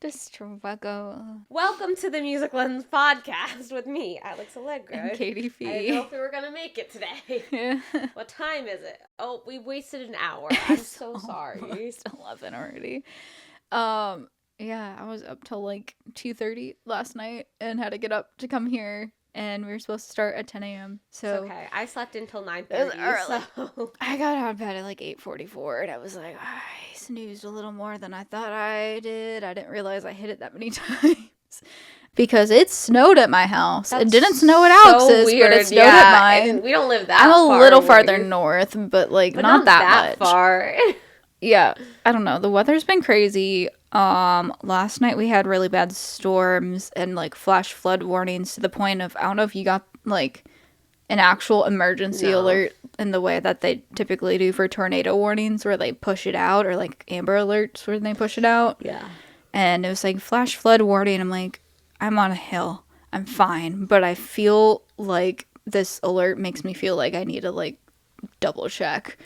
The struggle. Welcome to the Music Lens podcast with me, Alex Allegra. And Katie Fee. I didn't know if we were going to make it today. Yeah. What time is it? Oh, we wasted an hour. I'm so sorry. It's 11 already. Yeah, I was up till like 2:30 last night and had to get up to come here, and we were supposed to start at 10 a.m. So it's okay. I slept until 9:30. It was early. So I got out of bed at like 8:44, and I was like, I snoozed a little more than I thought I did. I didn't realize I hit it that many times. Because it snowed at my house. It didn't snow at Alex's, but it snowed at mine. We don't live that far. I'm a little farther north, but not that much. Far. Yeah, I don't know. The weather's been crazy. Last night we had really bad storms and like flash flood warnings to the point of, I don't know if you got like an actual emergency alert in the way that they typically do for tornado warnings, where they push it out, or like Amber Alerts where they push it out. Yeah. And it was like flash flood warning. I'm like, I'm on a hill. I'm fine. But I feel like this alert makes me feel like I need to like double check.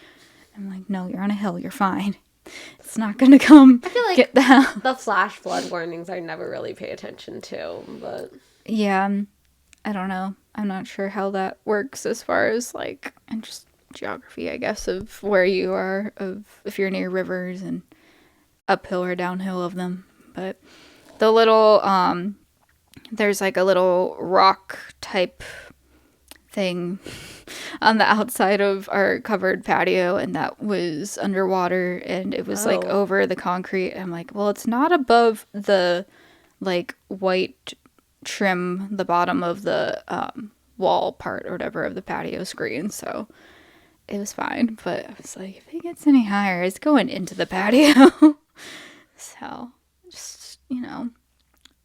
I'm like, no, you're on a hill. You're fine. It's not going to come. I feel like get down. The flash flood warnings I never really pay attention to, but yeah, I don't know. I'm not sure how that works as far as like, and just geography, I guess, of where you are, of if you're near rivers and uphill or downhill of them. But the little, there's like a little rock type thing on the outside of our covered patio, and that was underwater, and it was like over the concrete. I'm like, well, it's not above the like white trim, the bottom of the wall part or whatever of the patio screen, so it was fine. But I was like, if it gets any higher, it's going into the patio. So just,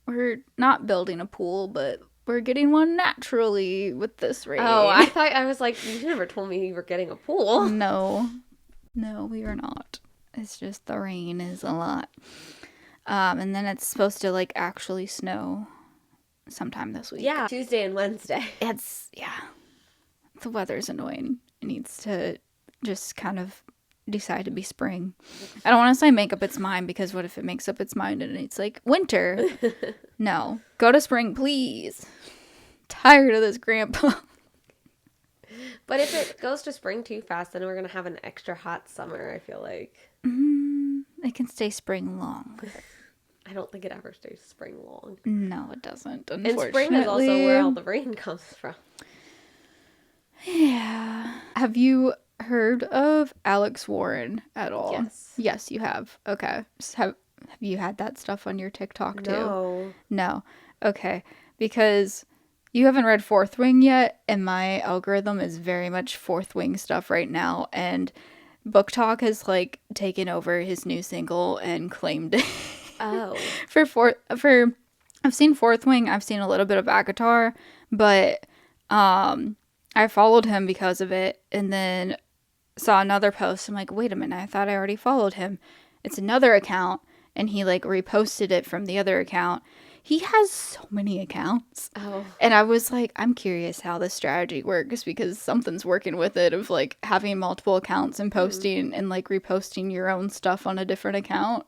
we're not building a pool, but we're getting one naturally with this rain. Oh, I was like, you never told me you were getting a pool. No, we are not. It's just the rain is a lot. And then it's supposed to like actually snow sometime this week. Yeah, Tuesday and Wednesday. The weather's annoying. It needs to just kind of decide to be spring. I don't want to say make up its mind, because what if it makes up its mind and it's like winter? No, go to spring, please. Tired of this, Grandpa. But if it goes to spring too fast, then we're gonna have an extra hot summer, I feel like. It can stay spring long. I don't think it ever stays spring long. No, it doesn't, unfortunately. And spring is also where all the rain comes from. Yeah. Have you heard of Alex Warren at all? Yes, you have. Okay. Have you had that stuff on your TikTok too? No. Okay. Because you haven't read Fourth Wing yet, and my algorithm is very much Fourth Wing stuff right now, and Book Talk has like taken over his new single and claimed it. Oh. I've seen Fourth Wing, I've seen a little bit of Avatar, but I followed him because of it, and then saw another post. I'm like, wait a minute, I thought I already followed him. It's another account, and he like reposted it from the other account. He has so many accounts. Oh. And I was like, I'm curious how this strategy works, because something's working with it, of like having multiple accounts and posting and like reposting your own stuff on a different account.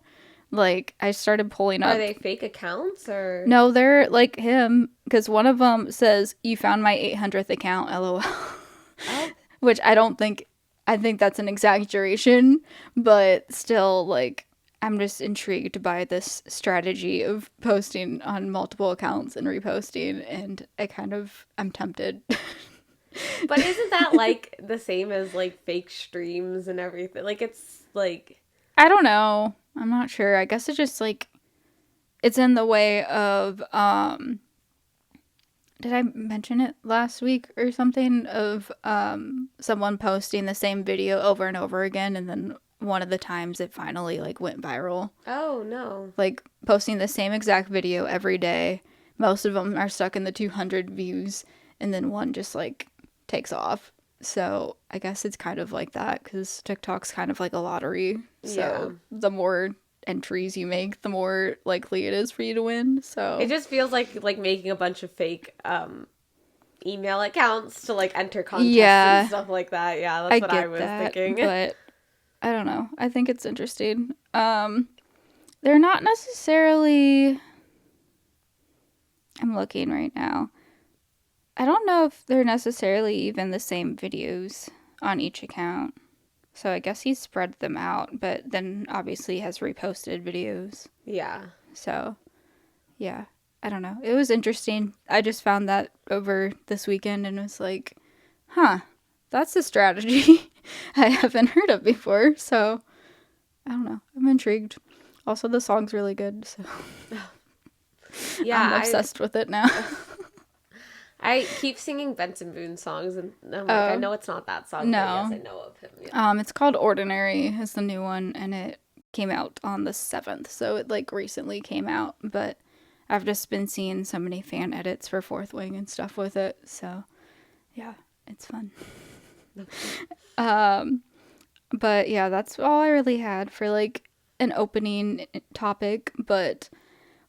Like, I started pulling up. Are they fake accounts or? No, they're like him, because one of them says, "You found my 800th account, LOL." Oh. Which I think that's an exaggeration, but still, like, I'm just intrigued by this strategy of posting on multiple accounts and reposting, and I'm tempted. But isn't that like the same as like fake streams and everything? Like, it's like, I don't know. I'm not sure. I guess it's just like, it's in the way of, did I mention it last week or something, of someone posting the same video over and over again, and then one of the times it finally like went viral. Oh no. Like posting the same exact video every day. Most of them are stuck in the 200 views, and then one just like takes off. So I guess it's kind of like that, because TikTok's kind of like a lottery. So the more entries you make, the more likely it is for you to win. So it just feels like making a bunch of fake email accounts to like enter contests and stuff like that. Yeah, that's what I was thinking. But I don't know. I think it's interesting. They're not necessarily... I'm looking right now. I don't know if they're necessarily even the same videos on each account. So I guess he spread them out, but then obviously has reposted videos. Yeah. So, yeah. I don't know. It was interesting. I just found that over this weekend and was like, huh, that's a strategy I haven't heard of before. So, I don't know. I'm intrigued. Also, the song's really good, so Yeah, I'm obsessed with it now. I keep singing Benson Boone songs, and I'm like, I know it's not that song, no. but yes, I know of him. Yeah. It's called Ordinary is the new one, and it came out on the 7th, so it like recently came out, but I've just been seeing so many fan edits for Fourth Wing and stuff with it, so yeah, it's fun. But yeah, that's all I really had for like an opening topic, but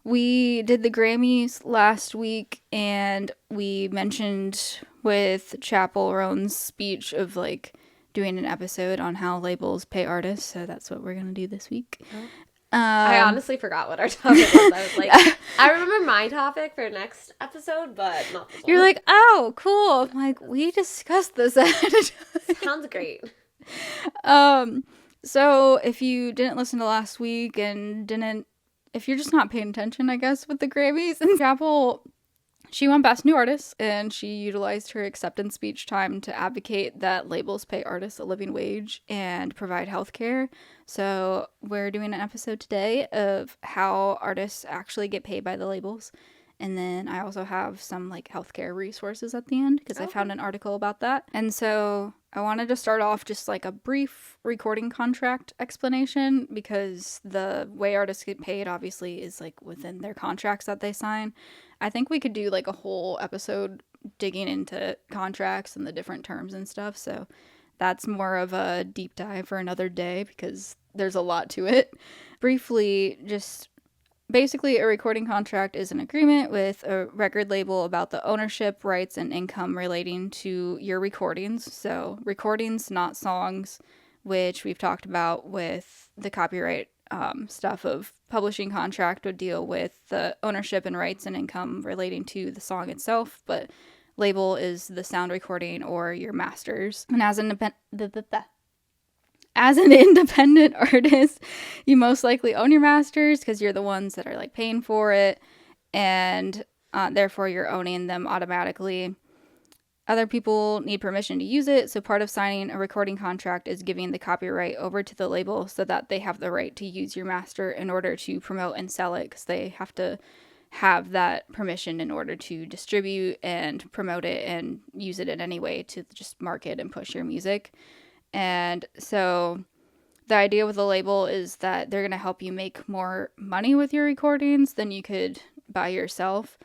we did the Grammys last week, and we mentioned with Chappell Roan's speech of like doing an episode on how labels pay artists, so that's what we're gonna do this week. I honestly forgot what our topic was. I was like, I remember my topic for next episode, but not this one. You're like, oh, cool. I'm like, we discussed this ahead of time. Sounds great. So if you didn't listen to last week and if you're just not paying attention, I guess, with the Grammys, and Chappell, she won Best New Artist, and she utilized her acceptance speech time to advocate that labels pay artists a living wage and provide health care. So we're doing an episode today of how artists actually get paid by the labels. And then I also have some like healthcare resources at the end because I found an article about that. And so I wanted to start off just like a brief recording contract explanation, because the way artists get paid obviously is like within their contracts that they sign. I think we could do like a whole episode digging into contracts and the different terms and stuff. So that's more of a deep dive for another day because there's a lot to it. Briefly, just basically, a recording contract is an agreement with a record label about the ownership, rights, and income relating to your recordings. So, recordings, not songs, which we've talked about with the copyright stuff of publishing contract would deal with the ownership and rights and income relating to the song itself, but label is the sound recording or your masters. And as an independent artist, you most likely own your masters because you're the ones that are like paying for it, and therefore you're owning them automatically. Other people need permission to use it, so part of signing a recording contract is giving the copyright over to the label so that they have the right to use your master in order to promote and sell it, because they have to have that permission in order to distribute and promote it and use it in any way to just market and push your music. And so the idea with the label is that they're going to help you make more money with your recordings than you could by yourself.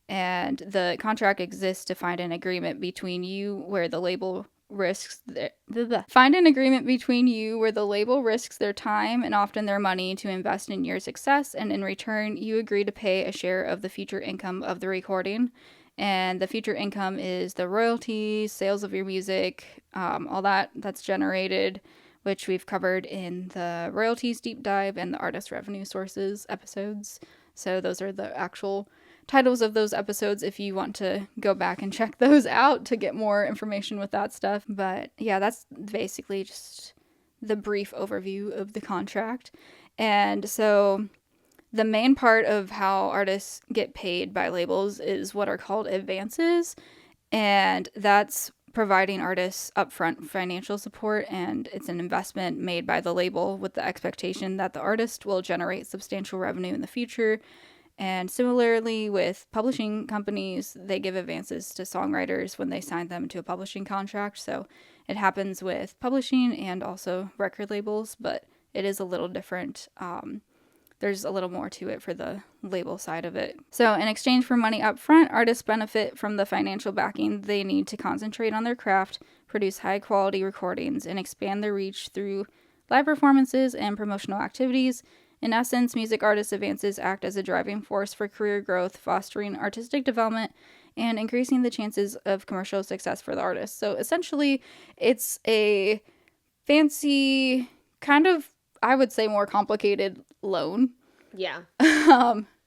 And the contract exists to find an agreement between you where the label risks their time and often their money to invest in your success, and in return you agree to pay a share of the future income of the recording. And the future income is the royalties, sales of your music, all that's generated, which we've covered in the royalties deep dive and the artist revenue sources episodes. So those are the actual titles of those episodes if you want to go back and check those out to get more information with that stuff. But yeah, that's basically just the brief overview of the contract. And so the main part of how artists get paid by labels is what are called advances, and that's providing artists upfront financial support, and it's an investment made by the label with the expectation that the artist will generate substantial revenue in the future. And similarly with publishing companies, they give advances to songwriters when they sign them to a publishing contract. So it happens with publishing and also record labels, but it is a little different. There's a little more to it for the label side of it. So in exchange for money up front, artists benefit from the financial backing they need to concentrate on their craft, produce high quality recordings, and expand their reach through live performances and promotional activities. In essence, music artists' advances act as a driving force for career growth, fostering artistic development, and increasing the chances of commercial success for the artist. So essentially, it's a fancy, kind of, I would say, more complicated loan Yeah.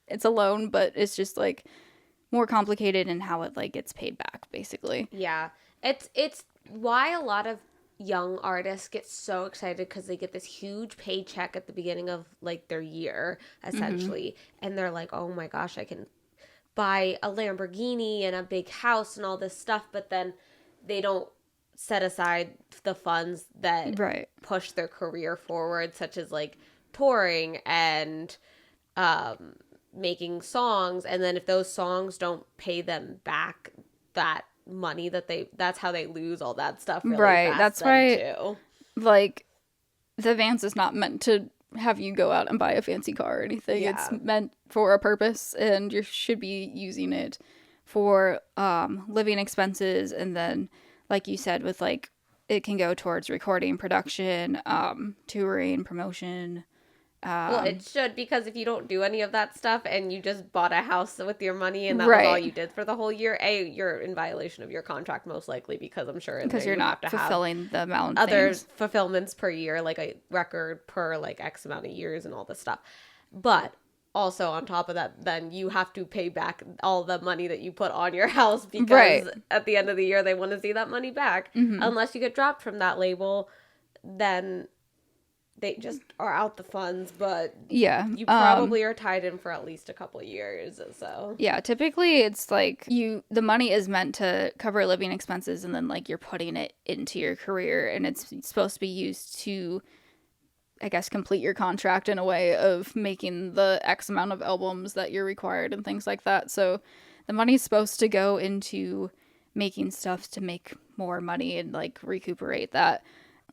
It's a loan, but it's just like more complicated in how it like gets paid back, basically. Yeah. It's why a lot of young artists get so excited because they get this huge paycheck at the beginning of like their year essentially, and they're like, "Oh my gosh, I can buy a Lamborghini and a big house and all this stuff," but then they don't set aside the funds that Right. push their career forward, such as like touring and um, making songs. And then if those songs don't pay them back that money that's how they lose all that stuff really Right. fast That's then why, too. like, the advance is not meant to have you go out and buy a fancy car or anything. Yeah. It's meant for a purpose, and you should be using it for living expenses. And then, like you said, with like, it can go towards recording, production, touring, promotion. Well, it should, because if you don't do any of that stuff and you just bought a house with your money and that was all Right. you did for the whole year, you're in violation of your contract most likely, because I'm sure in Because there you're you have not to have fulfilling the amount of other things. fulfillments per year, like a record per like X amount of years and all this stuff. But also on top of that, then you have to pay back all the money that you put on your house, because Right. at the end of the year they want to see that money back. Unless you get dropped from that label, then they just are out the funds, but Yeah. you probably are tied in for at least a couple of years. So Yeah, typically it's like the money is meant to cover living expenses, and then like you're putting it into your career, and it's supposed to be used to, I guess, complete your contract in a way of making the X amount of albums that you're required and things like that. So the money's supposed to go into making stuff to make more money and like recuperate that.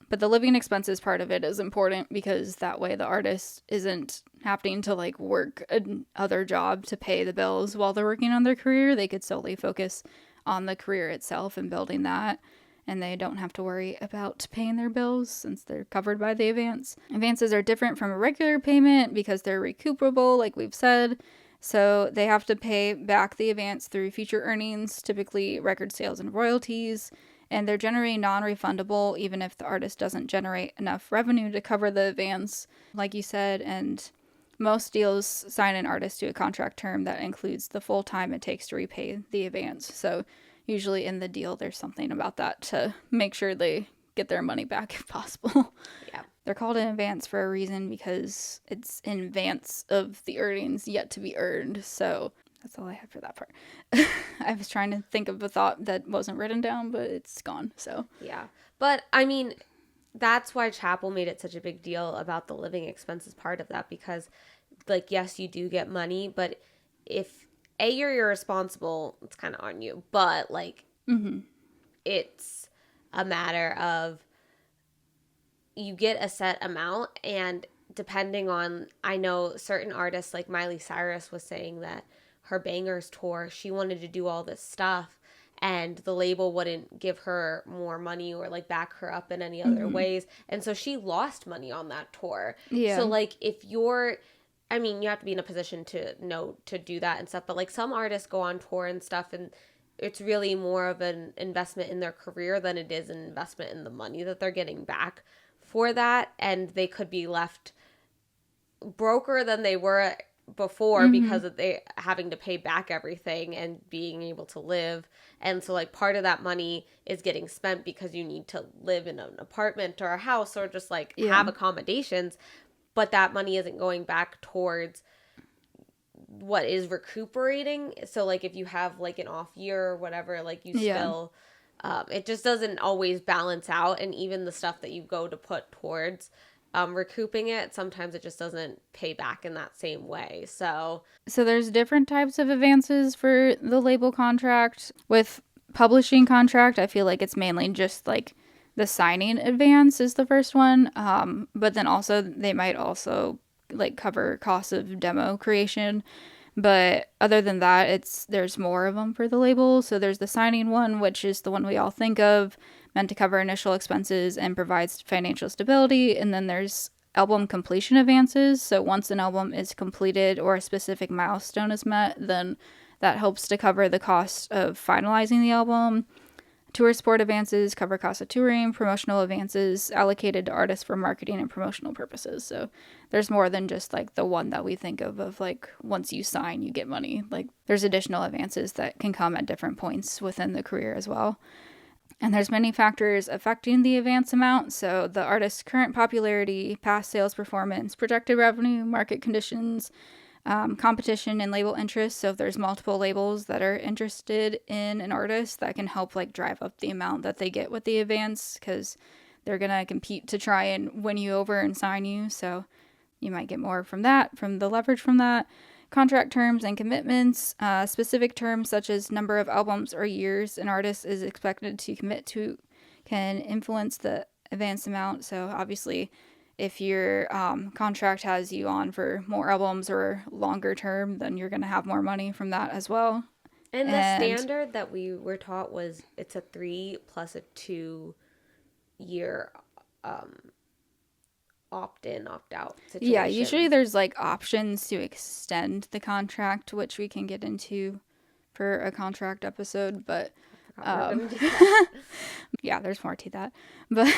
But the living expenses part of it is important, because that way the artist isn't having to like work another job to pay the bills while they're working on their career. They could solely focus on the career itself and building that. And they don't have to worry about paying their bills since they're covered by the advance. Advances are different from a regular payment because they're recuperable, like we've said. So they have to pay back the advance through future earnings, typically record sales and royalties. And they're generally non-refundable even if the artist doesn't generate enough revenue to cover the advance, like you said. And most deals sign an artist to a contract term that includes the full time it takes to repay the advance. So usually in the deal there's something about that to make sure they get their money back if possible. yeah. They're called an advance for a reason, because it's in advance of the earnings yet to be earned. So that's all I had for that part. I was trying to think of a thought that wasn't written down, but it's gone. So Yeah. But I mean, that's why Chappell made it such a big deal about the living expenses part of that, because like, yes, you do get money, but if you're irresponsible, it's kind of on you. But like, it's a matter of you get a set amount, and depending on, I know certain artists like Miley Cyrus was saying that her Bangers tour, she wanted to do all this stuff and the label wouldn't give her more money or like back her up in any other ways, and so she lost money on that tour. yeah, So like, if you're, I mean, you have to be in a position to know to do that and stuff, but like some artists go on tour and stuff, and it's really more of an investment in their career than it is an investment in the money that they're getting back for that, and they could be left broker than they were before because of they having to pay back everything and being able to live. And so like, part of that money is getting spent because you need to live in an apartment or a house or just like have accommodations, but that money isn't going back towards what is recuperating. So like, if you have like an off year or whatever, like you still it just doesn't always balance out. And even the stuff that you go to put towards recouping it, sometimes it just doesn't pay back in that same way. So there's different types of advances for the label contract. With publishing contract, I feel like it's mainly just like the signing advance is the first one. But then also they might also like cover costs of demo creation. But other than that, there's more of them for the label. So there's the signing one, which is the one we all think of, meant to cover initial expenses and provides financial stability. And then there's album completion advances. So once an album is completed or a specific milestone is met, then that helps to cover the cost of finalizing the album. Tour support advances cover costs of touring, promotional advances allocated to artists for marketing and promotional purposes. So there's more than just like the one that we think of like once you sign, you get money. Like there's additional advances that can come at different points within the career as well. And there's many factors affecting the advance amount. So the artist's current popularity, past sales performance, projected revenue, market conditions, competition and label interest. So if there's multiple labels that are interested in an artist, that can help like drive up the amount that they get with the advance, because they're going to compete to try and win you over and sign you. So you might get more from that, from the leverage from that. Contract terms and commitments, specific terms such as number of albums or years an artist is expected to commit to can influence the advance amount. So obviously, if your contract has you on for more albums or longer term, then you're going to have more money from that as well. And the standard that we were taught was it's a 3 plus a 2 year opt-in, opt-out situation. Yeah, usually there's like options to extend the contract, which we can get into for a contract episode, but yeah, there's more to that. But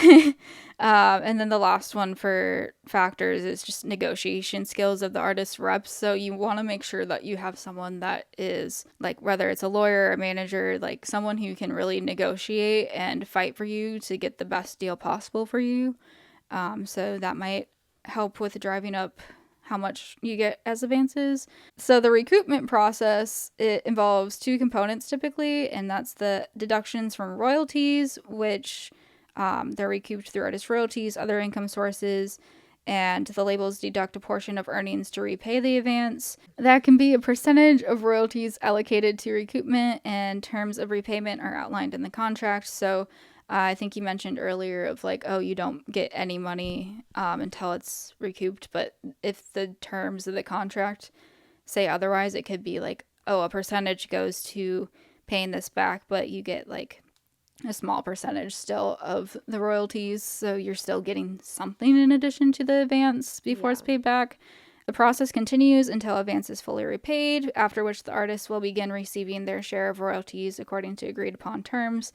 and then the last one for factors is just negotiation skills of the artist's reps. So you want to make sure that you have someone that is like, whether it's a lawyer or a manager, like someone who can really negotiate and fight for you to get the best deal possible for you. So that might help with driving up how much you get as advances. So the recoupment process, it involves two components typically, and that's the deductions from royalties, which they're recouped through artist royalties, other income sources, and the labels deduct a portion of earnings to repay the advance. That can be a percentage of royalties allocated to recoupment, and terms of repayment are outlined in the contract. So I think you mentioned earlier of like, oh, you don't get any money until it's recouped. But if the terms of the contract say otherwise, it could be like, oh, a percentage goes to paying this back, but you get like a small percentage still of the royalties. So you're still getting something in addition to the advance before it's paid back. The process continues until advance is fully repaid, after which the artist will begin receiving their share of royalties according to agreed upon terms.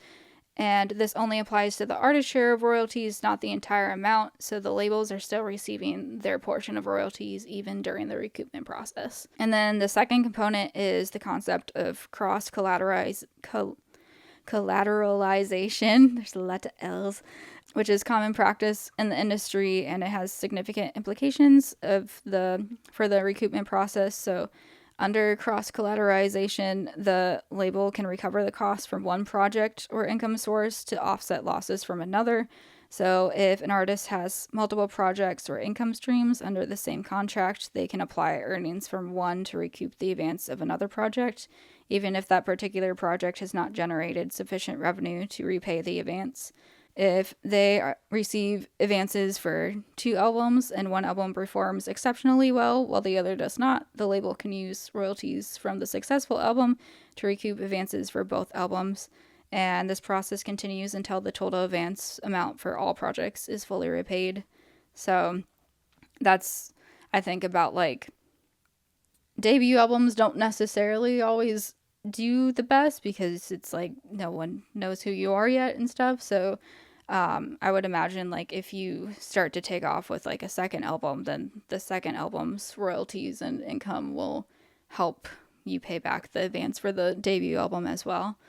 And this only applies to the artist's share of royalties, not the entire amount, so the labels are still receiving their portion of royalties even during the recoupment process. And then the second component is the concept of collateralization. There's a lot of L's, which is common practice in the industry, and it has significant implications for the recoupment process. So under cross-collateralization, the label can recover the cost from one project or income source to offset losses from another. So if an artist has multiple projects or income streams under the same contract, they can apply earnings from one to recoup the advance of another project, even if that particular project has not generated sufficient revenue to repay the advance. If they receive advances for 2 albums and one album performs exceptionally well while the other does not, the label can use royalties from the successful album to recoup advances for both albums. And this process continues until the total advance amount for all projects is fully repaid. So that's, I think, about like debut albums don't necessarily always do the best because it's like no one knows who you are yet and stuff. So I would imagine like if you start to take off with like a second album, then the second album's royalties and income will help you pay back the advance for the debut album as well.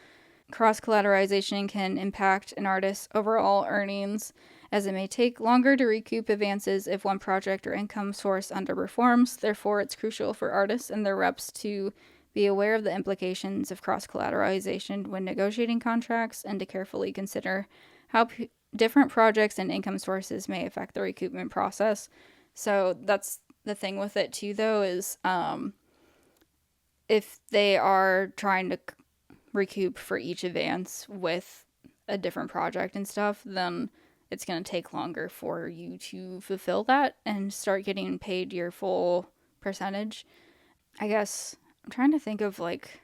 Cross-collateralization can impact an artist's overall earnings, as it may take longer to recoup advances if one project or income source underperforms. Therefore, it's crucial for artists and their reps to be aware of the implications of cross-collateralization when negotiating contracts and to carefully consider how different projects and income sources may affect the recoupment process. So that's the thing with it too, though, is if they are trying to recoup for each advance with a different project and stuff, then it's going to take longer for you to fulfill that and start getting paid your full percentage. I guess I'm trying to think of like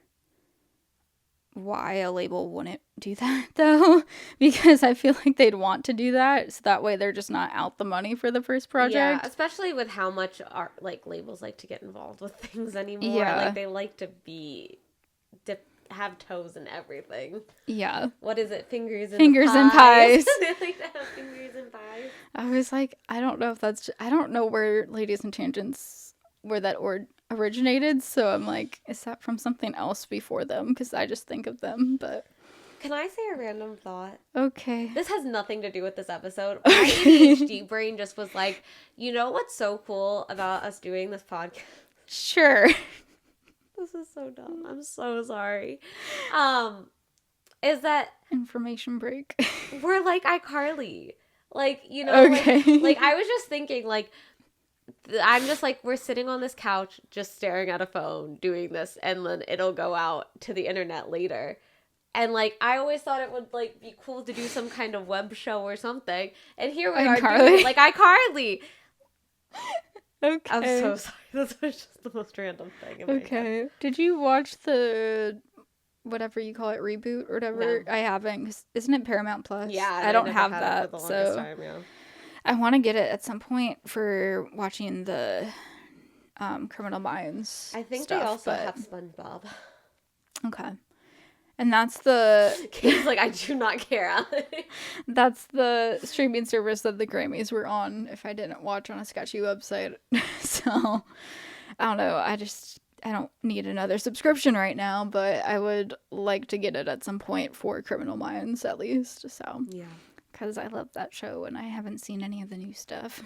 why a label wouldn't do that though, because I feel like they'd want to do that so that way they're just not out the money for the first project. Yeah, especially with how much labels like to get involved with things anymore. Yeah. Like they like to be have toes in everything. Yeah. What is it? Fingers in Fingers in pies. pies. They like to have fingers in pies. I was like, I don't know if that's, I don't know where Ladies and Tangents, where that originated. So I'm like, is that from something else before them? Because I just think of them, but. Can I say a random thought? Okay. This has nothing to do with this episode. My ADHD brain just was like, you know what's so cool about us doing this podcast? Sure. This is so dumb. I'm so sorry. Is that Information break. we're like iCarly. Like, you know, Okay. like I was just thinking, like, I'm just like, we're sitting on this couch just staring at a phone doing this, and then it'll go out to the internet later. And, like, I always thought it would, like, be cool to do some kind of web show or something. And here we are doing it, like, iCarly. Okay. I'm so sorry. This was just the most random thing in my head. Okay. Did you watch the, whatever you call it, reboot or whatever? No. I haven't. 'Cause isn't it Paramount Plus? Yeah. I don't never have had it that. for the longest So time, yeah. I want to get it at some point for watching the Criminal Minds I think stuff, they also but- have SpongeBob. Okay. And that's the Kate's like, I do not care. that's the streaming service that the Grammys were on if I didn't watch on a sketchy website. So I don't know. I don't need another subscription right now, but I would like to get it at some point for Criminal Minds at least. So Yeah. because I love that show and I haven't seen any of the new stuff.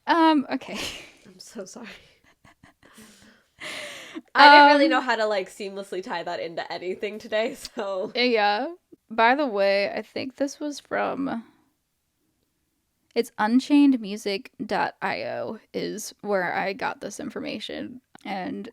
Okay. I'm so sorry. I didn't really know how to, like, seamlessly tie that into anything today, so. Yeah. By the way, I think this was from, it's unchainedmusic.io is where I got this information. And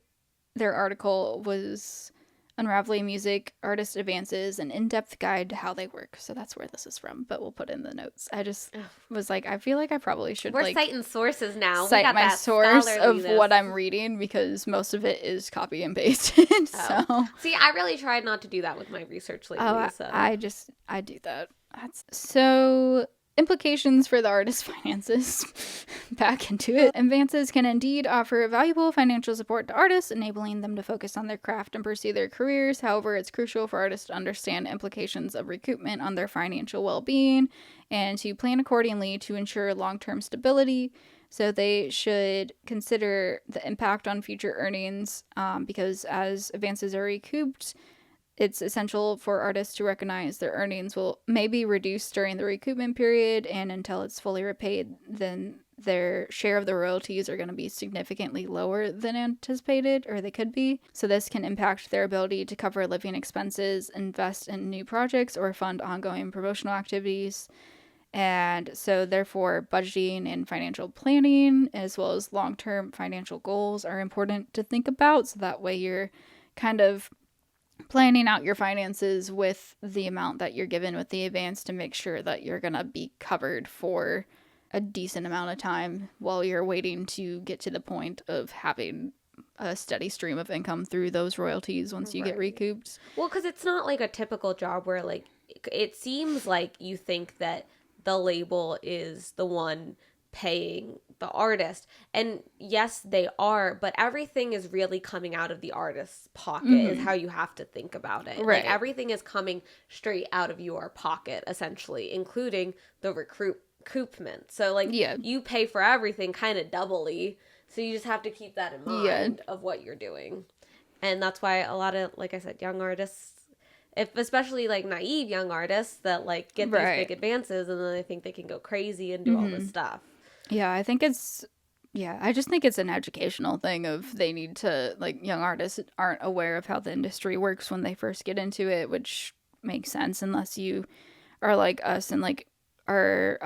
their article was Unraveling Music, Artist Advances, an in-depth guide to how they work. So that's where this is from, but we'll put in the notes. I just was like, I feel like I probably should, We're like, citing sources now. cite We got my that source of scholarliness. what I'm reading because most of it is copy and pasted. Oh. So See, I really tried not to do that with my research lately. So. I do that. So implications for the artist's finances. Back into it. Advances can indeed offer valuable financial support to artists, enabling them to focus on their craft and pursue their careers. However, it's crucial for artists to understand implications of recoupment on their financial well-being and to plan accordingly to ensure long-term stability. So they should consider the impact on future earnings because as advances are recouped, it's essential for artists to recognize their earnings will maybe reduce during the recoupment period, and until it's fully repaid, then their share of the royalties are going to be significantly lower than anticipated, or they could be. So this can impact their ability to cover living expenses, invest in new projects, or fund ongoing promotional activities. And so therefore budgeting and financial planning as well as long-term financial goals are important to think about, so that way you're kind of planning out your finances with the amount that you're given with the advance to make sure that you're going to be covered for a decent amount of time while you're waiting to get to the point of having a steady stream of income through those royalties once you get recouped. Well, because it's not like a typical job where, like, it seems like you think that the label is the one paying the artist, and yes they are, but everything is really coming out of the artist's pocket is how you have to think about it. Right. Like, everything is coming straight out of your pocket essentially, including the recoupment. So, like, you pay for everything kind of doubly, so you just have to keep that in mind of what you're doing. And that's why a lot of, like I said, young artists, especially like naive young artists that like get these big advances and then they think they can go crazy and do all this stuff. Yeah, I just think it's an educational thing of they need to, like, young artists aren't aware of how the industry works when they first get into it, which makes sense unless you are like us and like are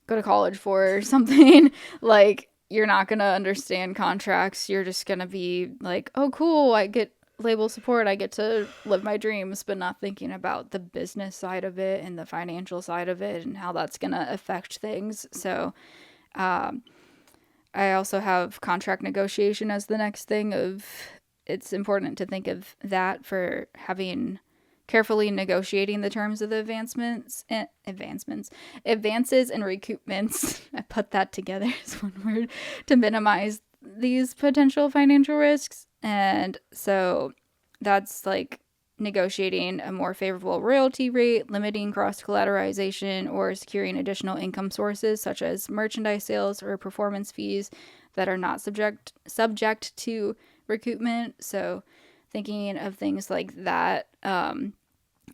go to college for something. Like, you're not gonna understand contracts. You're just gonna be like, oh cool, I get label support, I get to live my dreams, but not thinking about the business side of it and the financial side of it and how that's gonna affect things. So I also have contract negotiation as the next thing of, it's important to think of that for having carefully negotiating the terms of the advances and recoupments. I put that together as one word to minimize these potential financial risks. And so that's like negotiating a more favorable royalty rate, limiting cross collateralization, or securing additional income sources such as merchandise sales or performance fees that are not subject to recoupment. So, thinking of things like that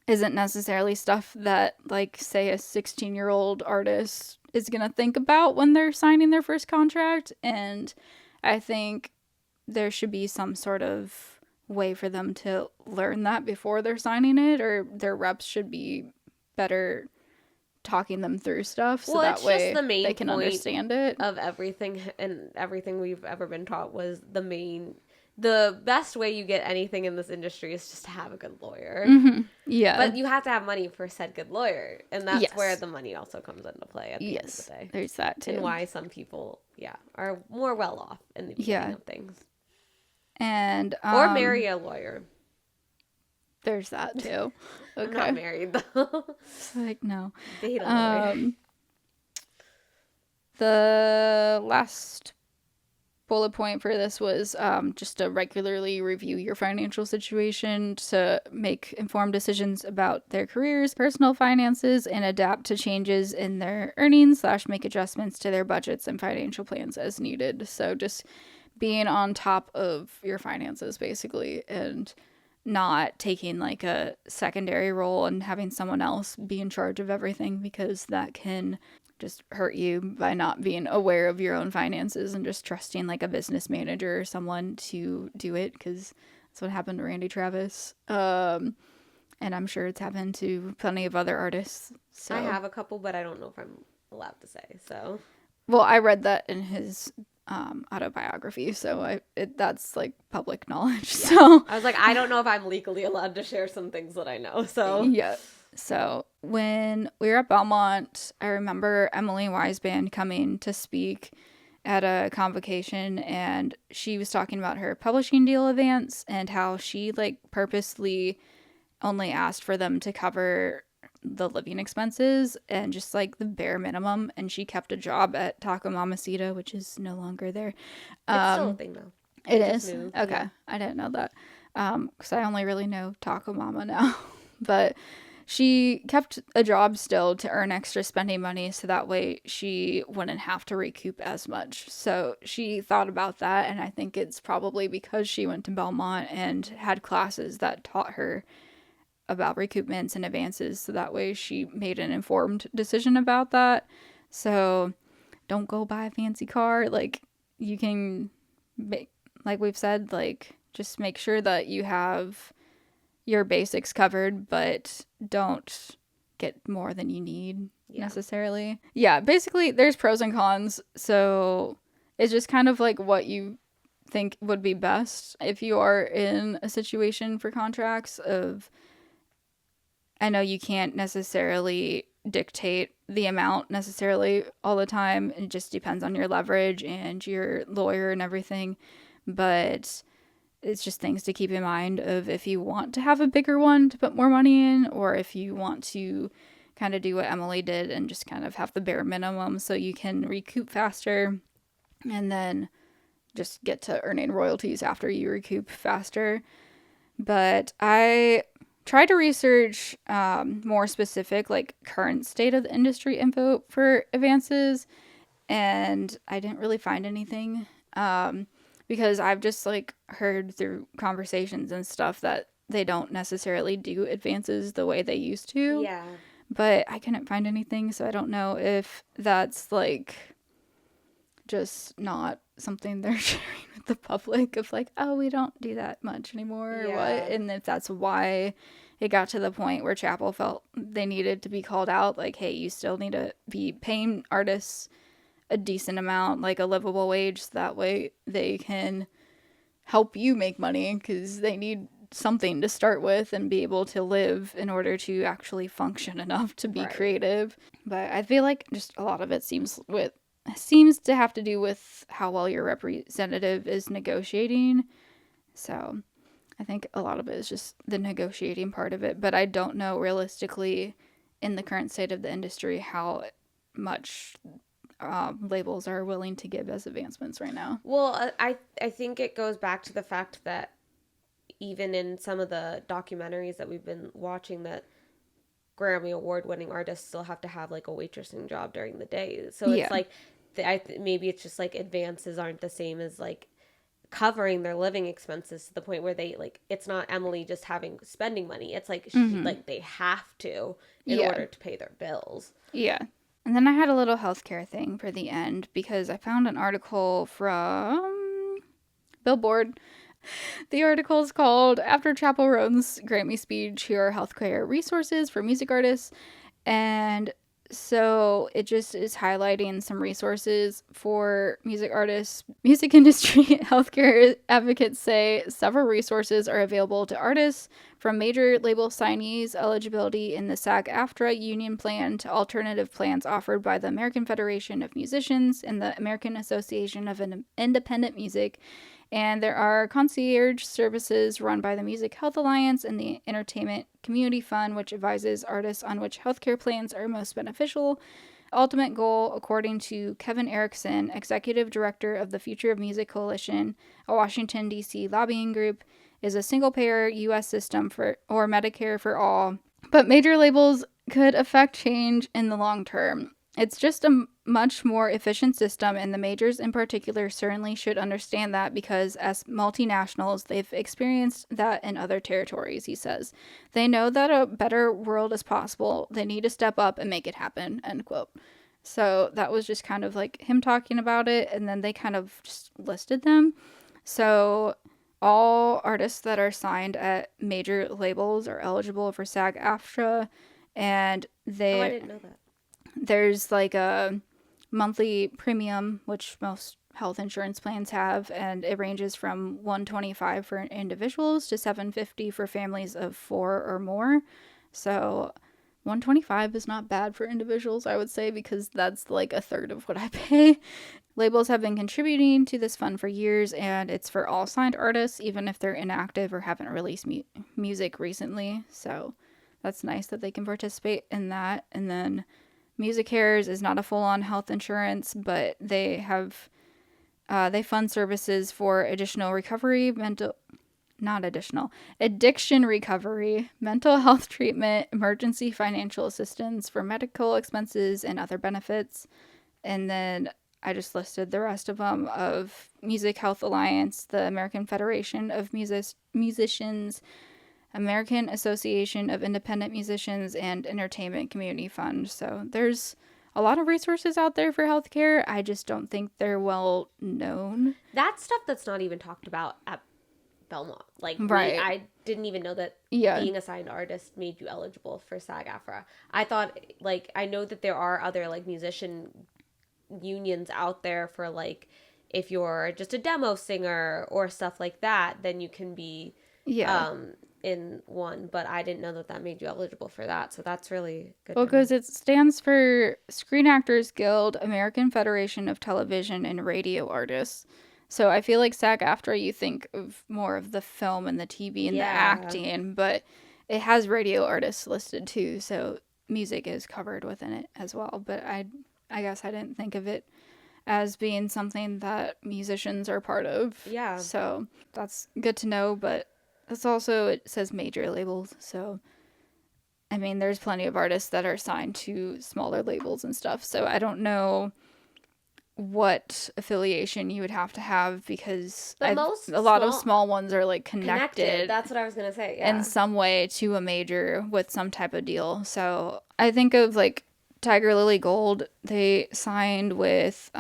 isn't necessarily stuff that, like, say, a 16-year-old artist is going to think about when they're signing their first contract. And I think there should be some sort of way for them to learn that before they're signing it, or their reps should be better talking them through stuff so Well, that it's just way the main they can point understand it. of everything, and everything we've ever been taught was the best way you get anything in this industry is just to have a good lawyer. Yeah. But you have to have money for said good lawyer, and that's where Yes. the money also comes into play at the end of the day. There's that too. And why some people, are more well off in the beginning of things. And or marry a lawyer. There's that too. Okay. I'm not married though. It's like, no. Date a lawyer. The last bullet point for this was just to regularly review your financial situation to make informed decisions about their careers, personal finances, and adapt to changes in their earnings / make adjustments to their budgets and financial plans as needed. So just being on top of your finances, basically, and not taking like a secondary role and having someone else be in charge of everything, because that can just hurt you by not being aware of your own finances and just trusting like a business manager or someone to do it, because that's what happened to Randy Travis. And I'm sure it's happened to plenty of other artists. So I have a couple, but I don't know if I'm allowed to say. So, well, I read that in his autobiography, so that's like public knowledge. Yeah. So I was like, I don't know if I'm legally allowed to share some things that I know. So yeah. So when we were at Belmont, I remember Emily Weisband coming to speak at a convocation, and she was talking about her publishing deal advance and how she like purposely only asked for them to cover the living expenses and just like the bare minimum, and she kept a job at Taco Mamacita, which is no longer there. It's still a thing though. It is? Okay. Yeah. I didn't know that. Because I only really know Taco Mama now. But she kept a job still to earn extra spending money, so that way she wouldn't have to recoup as much. So she thought about that, and I think it's probably because she went to Belmont and had classes that taught her about recoupments and advances, so that way she made an informed decision about that. So don't go buy a fancy car. Like, you can make, like we've said, like, just make sure that you have your basics covered, but don't get more than you need necessarily. Yeah, basically there's pros and cons, so it's just kind of like what you think would be best if you are in a situation for contracts of, I know you can't necessarily dictate the amount necessarily all the time. It just depends on your leverage and your lawyer and everything, but it's just things to keep in mind of if you want to have a bigger one to put more money in, or if you want to kind of do what Emily did and just kind of have the bare minimum so you can recoup faster and then just get to earning royalties after you recoup faster. But I tried to research more specific, like current state of the industry info for advances, and I didn't really find anything. Because I've just like heard through conversations and stuff that they don't necessarily do advances the way they used to. Yeah. But I couldn't find anything, so I don't know if that's like just not something they're sharing with the public of like, oh, we don't do that much anymore or what. And if that's why it got to the point where Chappell felt they needed to be called out, like, hey, you still need to be paying artists a decent amount, like a livable wage, so that way they can help you make money, because they need something to start with and be able to live in order to actually function enough to be creative. But I feel like just a lot of it seems to have to do with how well your representative is negotiating. So I think a lot of it is just the negotiating part of it, but I don't know realistically in the current state of the industry how much labels are willing to give as advancements right now. Well, I think it goes back to the fact that even in some of the documentaries that we've been watching, that Grammy award winning artists still have to have like a waitressing job during the day. So it's Yeah. like maybe it's just like advances aren't the same as like covering their living expenses to the point where they like, it's not Emily just having spending money. It's like like they have to in Yeah. order to pay their bills. Yeah. And then I had a little healthcare thing for the end because I found an article from Billboard. The article is called After Chappell Roan's Grammy Speech, Here Are Healthcare Resources for Music Artists. And so it just is highlighting some resources for music artists. Music industry healthcare advocates say several resources are available to artists, from major label signees eligibility in the SAG-AFTRA union plan to alternative plans offered by the American Federation of Musicians and the American Association of Independent Music. And there are concierge services run by the Music Health Alliance and the Entertainment Community Fund, which advises artists on which healthcare plans are most beneficial. Ultimate goal, according to Kevin Erickson, executive director of the Future of Music Coalition, a Washington, D.C. lobbying group, is a single-payer U.S. system or Medicare for all. But major labels could affect change in the long term. It's just a much more efficient system, and the majors in particular certainly should understand that because as multinationals, they've experienced that in other territories, he says. They know that a better world is possible. They need to step up and make it happen, end quote. So that was just kind of like him talking about it, and then they kind of just listed them. So all artists that are signed at major labels are eligible for SAG-AFTRA, and I they didn't know that. there's like a monthly premium, which most health insurance plans have, and it ranges from $125 for individuals to $750 for families of 4 or more. So $125 is not bad for individuals, I would say, because that's like a third of what I pay. Labels have been contributing to this fund for years, and it's for all signed artists, even if they're inactive or haven't released music recently. So that's nice that they can participate in that. And then MusiCares is not a full-on health insurance, but they have they fund services for additional recovery, addiction recovery, mental health treatment, emergency financial assistance for medical expenses and other benefits. And then I just listed the rest of them of Music Health Alliance, the American Federation of Musicians, American Association of Independent Musicians, and Entertainment Community Fund. So there's a lot of resources out there for healthcare. I just don't think they're well known. That's stuff that's not even talked about at Belmont. Like, right. I didn't even know that being a signed artist made you eligible for SAG-AFTRA. I thought, like, I know that there are other, like, musician unions out there for, like, if you're just a demo singer or stuff like that, then you can be in one, but I didn't know that made you eligible for that, so that's really good. Well, because it stands for Screen Actors Guild, American Federation of Television and Radio Artists. So I feel like SAG-AFTRA, you think of more of the film and the TV and the acting, but it has radio artists listed too, so music is covered within it as well. But I guess I didn't think of it as being something that musicians are part of. Yeah. So that's good to know, but it's also, it says major labels, so I mean, there's plenty of artists that are signed to smaller labels and stuff, so I don't know what affiliation you would have to have because a lot of small ones are like connected. That's what I was gonna say. In some way to a major with some type of deal. So I think of like Tiger Lily Gold. They signed with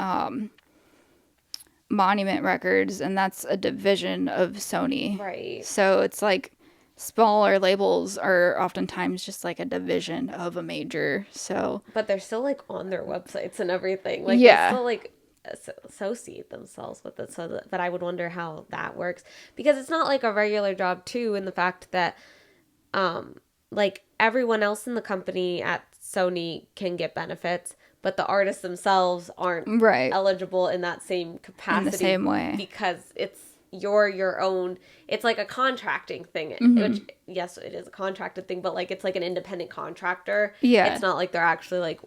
Monument Records, and that's a division of Sony. Right. So it's like smaller labels are oftentimes just like a division of a major. So, but they're still like on their websites and everything. Like they still like associate themselves with it. So that I would wonder how that works, because it's not like a regular job too. In the fact that, like everyone else in the company at Sony can get benefits, but the artists themselves aren't eligible in that same capacity. In the same way. Because it's your own, it's like a contracting thing, which, yes, it is a contracted thing, but like it's like an independent contractor. Yeah. It's not like they're actually like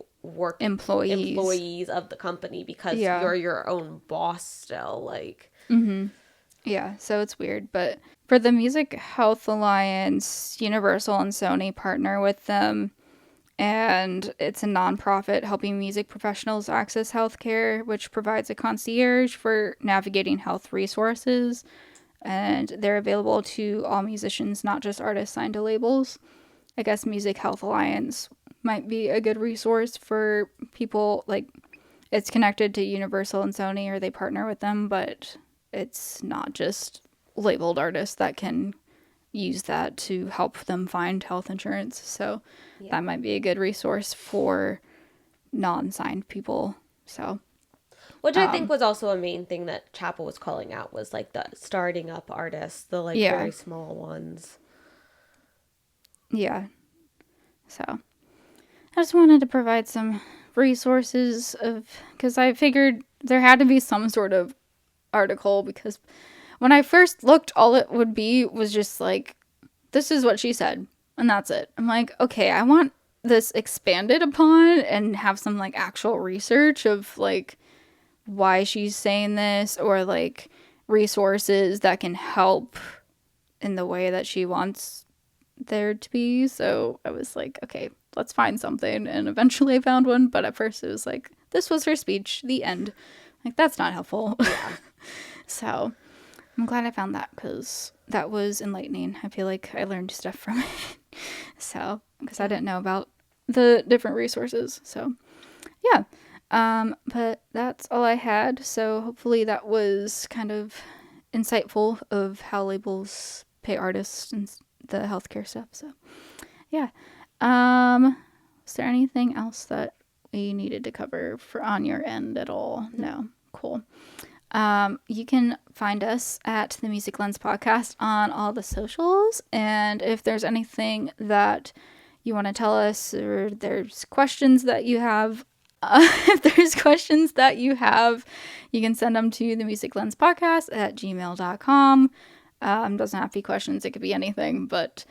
employees of the company, because you're your own boss still, like. Yeah, so it's weird, but For the Music Health Alliance, Universal and Sony partner with them, and it's a nonprofit helping music professionals access healthcare, which provides a concierge for navigating health resources. And they're available to all musicians, not just artists signed to labels. I guess Music Health Alliance might be a good resource for people. Like, it's connected to Universal and Sony, or they partner with them, but it's not just labeled artists that can use that to help them find health insurance. So Yeah. that might be a good resource for non-signed people. So Which I think was also a main thing that Chappell was calling out, was like the starting up artists, the like Yeah. very small ones. yeah. So I just wanted to provide some resources because I figured there had to be some sort of article, because when I first looked, all it would be was just like, this is what she said, and that's it. I'm like, okay, I want this expanded upon and have some like actual research of like why she's saying this, or like resources that can help in the way that she wants there to be. So I was like, okay, let's find something. And eventually I found one, but at first it was like, this was her speech, the end. Like, that's not helpful. Yeah. So I'm glad I found that, because that was enlightening. I feel like I learned stuff from it. So, because I didn't know about the different resources. So, yeah. But that's all I had. So hopefully that was kind of insightful of how labels pay artists and the healthcare stuff. So, yeah. Is there anything else that we needed to cover for on your end at all? No. Cool. You can find us at the Music Lens Podcast on all the socials. And if there's anything that you want to tell us, or there's questions that you have, you can send them to the Music Lens Podcast at gmail.com. Doesn't have to be questions, it could be anything, but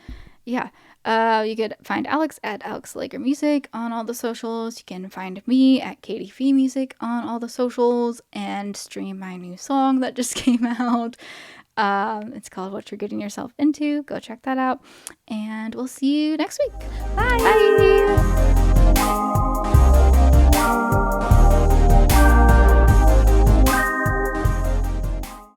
yeah. You could find Alex at Alex Laker Music on all the socials. You can find me at Katie Fee Music on all the socials, and stream my new song that just came out. It's called What You're Getting Yourself Into. Go check that out, and we'll see you next week. Bye. Bye.